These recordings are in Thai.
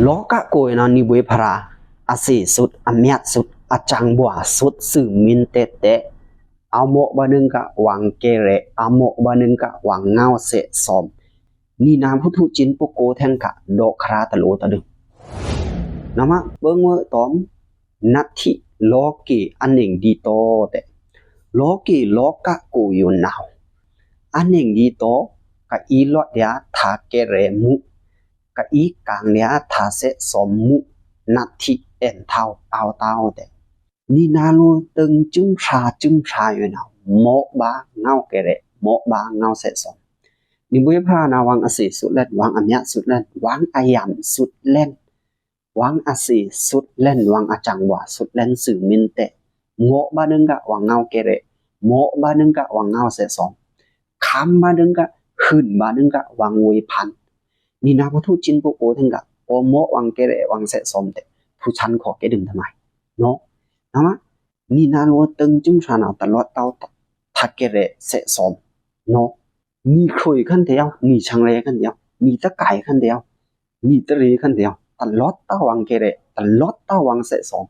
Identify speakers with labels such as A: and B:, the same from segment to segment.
A: ล้อกะโกยนะนิเวพราอาศัยสุดอเมียสุดอาจังบัวสุดสื่อมินเตเตเอาโมบานึงกะหวังเกเรเอาโมบานึงกะหวังเงาเสะสมนี่นามพุทธจินปโกแทงกะโดคราตะโลตะดึงนะมะเบิ่งว่าตอมนัทธิโลกีอันหนึ่งดีโตเตโลกีโลกะโกอยู่นาวอันหนึ่งดีโตกะอีลอดยาทาเกเรมุกะอีกางเนียทาเสสมมุนัทธิเอ็นเท่าเอาเต้าเตนี่นาลูตึงจึงชาอยู่นาวโมบาเงาเกเรโมบาเงาเสสมนิบุยพระนาวังอสีสุดเล่นวังอัญญะสุดเล่นวังอายัมสุดเล่นวังอสีสุดเล่นวังอาจังหวะสุดเล่นสื่อมินเตโมบานึงกะวังเงาเกเรโมบานึงกะวังเงาเสสมคำบานึงกะขึ้นบานึงกะวังวิพันนี่นาพุทธจินปุโกถึงกะโอโมวังเกเรวังเสสมเตผู้ชันขอเกดึงทำไมเนาะนะมะนี่นาโลตึงจึงชานาตลอดเต้าทักเกเรเสสมเนาะนี่คุยขั้นเดียวนี่ชังเลขั้นเดียวนี่ตะไก่ขั้นเดียวนี่ตะรีขั้นเดียวตลอดเต้าวังเกเรตลอดเต้าวังเสสม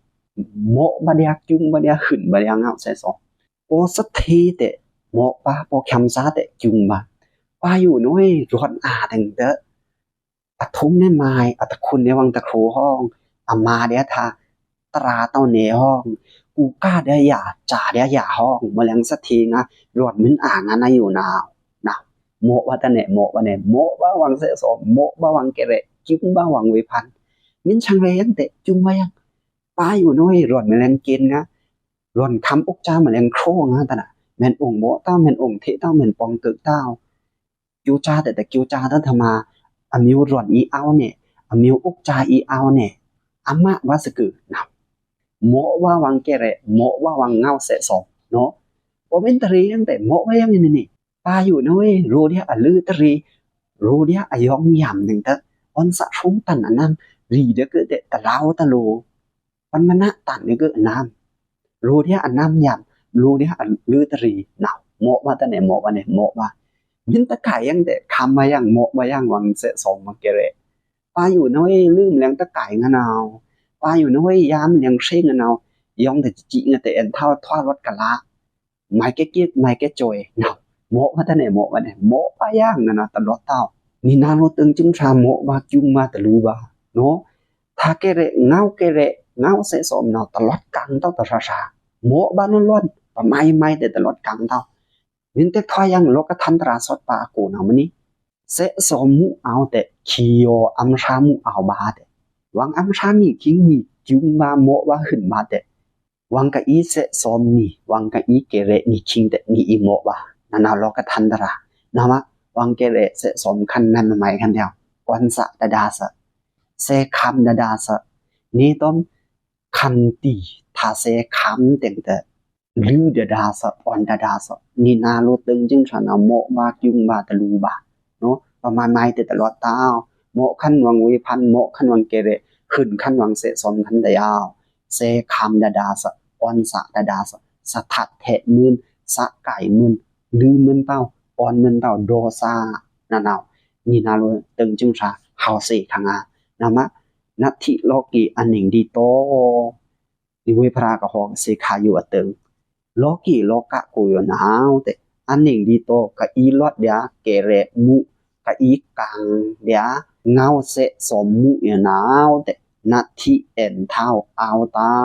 A: โมบาเดียจุงบาเดียขึ้นบาเดียเงาเสสมโอสัทธีเตโมปาโปคำซาเตจุงบาป้าอยู่น้อยร้อนถึงเด้ออัทุมเนี่ยไม้อัตคุณเนี่ยวังตะโคห้องอามาเดียทาตราเต้าเนห้องกูก้าเดียหยาจ่าเดียหยาห้องมาเลี้ยงสักทีนะรอดมิ้นอ่างนะอยู่นาวนะโมว่าตะเนโมว่าเนโมว่าวังเสสมโมว่าวังเกเรจุ้งว่าวังวิพันมิ้นชังเรียงเตะจุ้งมายังป้าอยู่น้อยรอดมาเลี้ยงกินนะรอนคำอุกจ้ามาเลี้ยงโครงนะตะนะแม่นองโมเต้าแม่นองเทเต้าแม่นปองตึกเต้ากิวจ้าแต่กิวจ้าตั้งธรรมาอมิวรอนอีเอาเนี่ยอมิวอุกจ้าอีเอาเนี่ยอามาว่าสกุนะโมว่าวังเกเรโมว่าวังเงาเสสองเนาะผมเป็นตรีตั้งแต่โมว่ายังนี่ป้าอยู่น้อยรู้เนี่ยลือตรีรู้เนี่ยยองยำหนึ่งเตอออนสะทุ่งตันอันนั้นรีเด็กเด็กตะเล้าตะโลปันมันนะตันนี่ก็น้ำรู้เนี่ยอันน้ำยำรู้เนี่ยลือตรีหนาวโมว่าแต่ไหนโมว่าเนี่ยโมว่ามินตะไก่ยังแต่คำมายังโมว่ายังวังเสสองมาเกเรป้าอยู่น้อยลืมแรงตะไก่งะนาวป้าอยู่น้อยยามยังเช่งกันเอายองแต่จีเงแต่เอ็นเท่าทอดรถกะละไม่แก่เกียไม่แก่จอยเนาะโมว่าแต่ไหนโมว่าเนี่ยโมป้าย่างนะตลอดเต้านี่นาโนตึงจึงชาโมว่าจุงมาตะลูบาเนาะถ้าเกเรเงาเกเรเงาเสสมเนาะตลอดกังเต้าตระชาโมบ้านล้วนปะไม่แต่ตลอดกังเต้ามินเตทอยังโลกทันตราสดปากูเนาะมันนี่เสสมมุเอาแต่คิโยอัมชามุเอาบาเตวังอัมชานี่คิงนี่จุงมาโมว่าขึ้นมาแต่วังกะอีเสสมนี่วังกะอีเกเรนี่คิงแต่นี่อีโมว่านานาโลกทันตรานะมะวังเกเรเสสมคันนั้นใหม่คันเดียววันสะดาดาสะเสคำดาดาสะนี่ต้มคันตีทาเสคำเต็งแต่ลือดาดาสะออนดาดาสะนี่นาโลตึงจึงฉันเอาโมบาจุงบาตะลูบาเนาะประมาณไม่แต่ตลอดเต้าโมขั้นวังวิพันโมขั้นวังเกเรขึ้นขั้นวังเสสมขั้นเดียวเสคำดาดาสะออนสะดาดาสะสะทัดเทมืนสะไก่มืนลือมืนเต้าออนมืนเต้าโดซานานานี่นาโลตึงจึงชาเฮาเสขังานามะนัทธิโลกีอันหนึ่งดีโตนิเวพรากะหองเสขาอยู่อตึงโลกีโลกะกูอยู่นาวแต่อันหนึ่งดีโตกะอีลอดเดียเกเรมุกะอีกังเดียเงาเสสมมุอยู่นาวแต่นัทธิเอ็นเท่าเอาเต้า